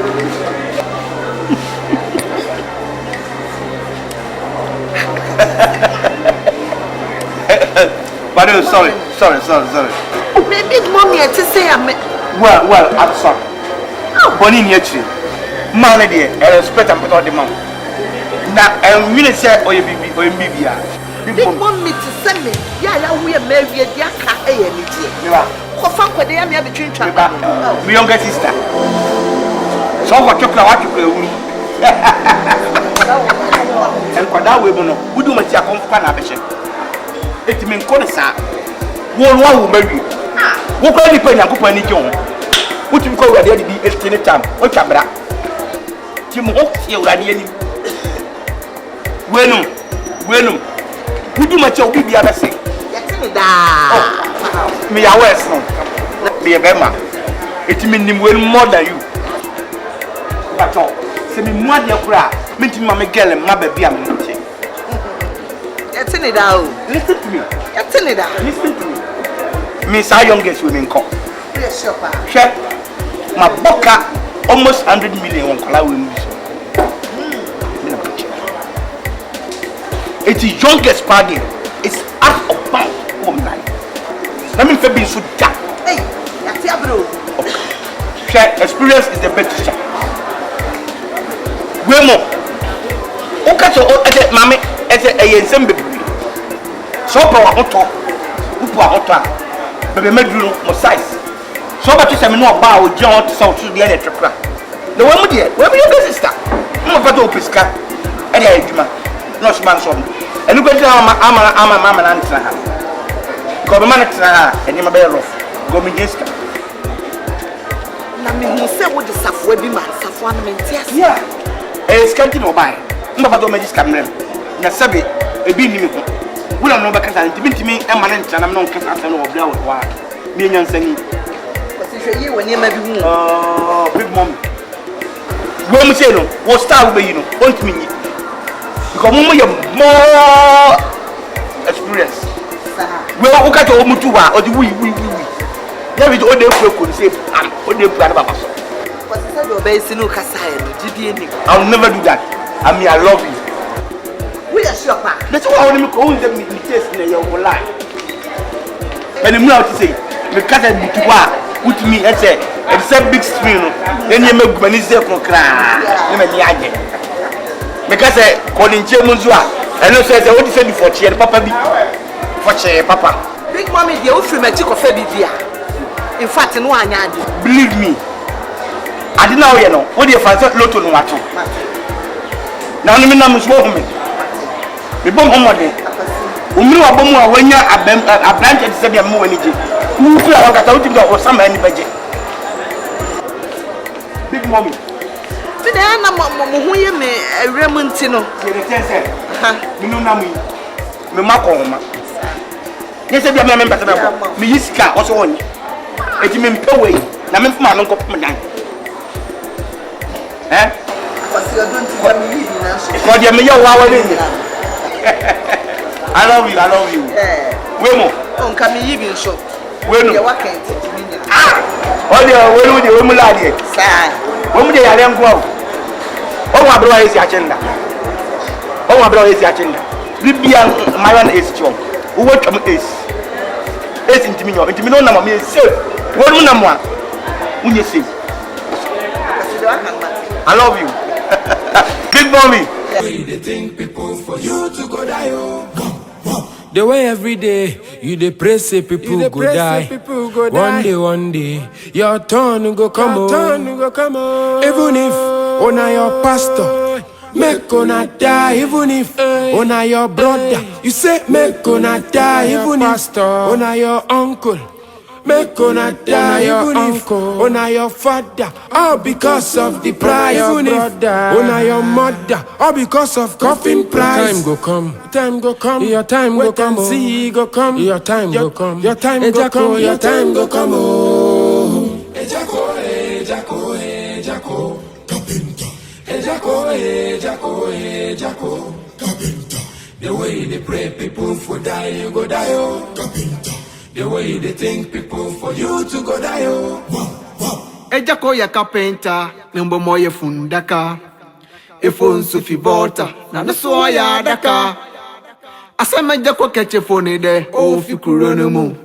But sorry. Maybe mommy to say I'm. Well, I'm sorry. Bonnie here, man, dear, I respect and put on the mom. Now, I'm really say, or you be, Big mommy to send me. Yeah, we are married. Yeah, can't a between my younger sister. So, what you and for that way, we do much a comfort. It means Conessa. One will marry you. What can you pay a company? What you call the estimate time? What camera? Tim you are Bueno. Who do much of the other say? Me a West no. Be a bema. It means him well more than you. That's all. Say me more than cry. Meeting my girl and my baby am not. Listen to me. Listen to me. Miss our youngest women come. Yes, sir. Check. My boca almost 100 million on color women. It's the youngest party. It's out of bound for life. Let me be so dark. Hey, that's your bro. Share experience is the best teacher. Where more? Okay, so mommy, as a ensemble. So power hot top. Who power hot top? Baby, make you more size. So much is a no bow with John to South to the other trap. The one with you, where your sister? I'm about to open sky. And I do not man son. And look at I'm a mamma and answer her. Go man and you may be rough. Go me just. Now, me who said what the Safwa be man, Safwan yes. Yeah. A scanty no buy. No, but don't make this camera. Nasabi, a beanie. We don't know because I'm to me and my and I'm not concerned or blow what. Me and saying, you when you may be big mom. When we say no, what style will you know? Want me? Because you have more experience. Well, look at Omutua or the we. There is all the could say, I'm only proud of us. I'll never do that. I mean, I love you. We are sure. That's why I want to call them in your life. And I'm not to say, because I did put me and say, it's a big screen. Then you make when it's there for cry. Because I call in Chemuzua and I said, what is it for cheer, Papa? For cheer, Papa. Big mommy, the old freematic of Fabia. In fact, no one believe me. I didn't know, you know, what do you find out? Lotto no matter. na no me na me so ho me bom homode umri wa bom a wanya abranche de se bia me wani je mu fi a kata wuti do o sama ani baje big mommy me na na mo ho ye me awrem nti no ye de tense ha me no na mu me makọ ma ye se bia me mbata na bo me yisika o so woni eti me mpewei na me fuma no nkop me dan Pasi odun ti ya mi yibi na so. Ko dia me ye wa wale ni. I love you. We mo. On ka mi yibi so. We no. Ye wa kan ti mi ni. O dia we mu la die. Sa. We mu de yare nko o. O wa bro esi achenda. Bibia mayan esi chom. Wo twam esi. Esi ntimi no na ma me esi. Wo no na mo a. Unye esi. I love you. Big mommy. They think people for you to go die. The way every day you dey pray say people go die. One day your turn go come on. Even if ona your pastor make una die. Even if ona your brother you say make una die. Even if ona your uncle make una die. Even if ona your father, all because of the price. Even if ona your mother, all because of coffin price. Time go come, your time go come. See go come, your time go come. Your time go come, your time go come. Ejako, carpenter. Ejako, carpenter. The way they pray people for die, you go die, oh. Carpenter. The way they think people for you to go die, oh. Ejako ya carpenter, numbo moye fundaka. Ifo nsufi volta, na nusu ya daka. Asema ejako keche phone de, o fi kurone mu.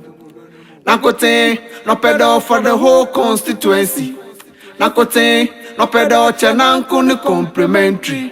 Nakote, no pedo for the whole constituency. Nakote, no pedo chananku ni complimentary.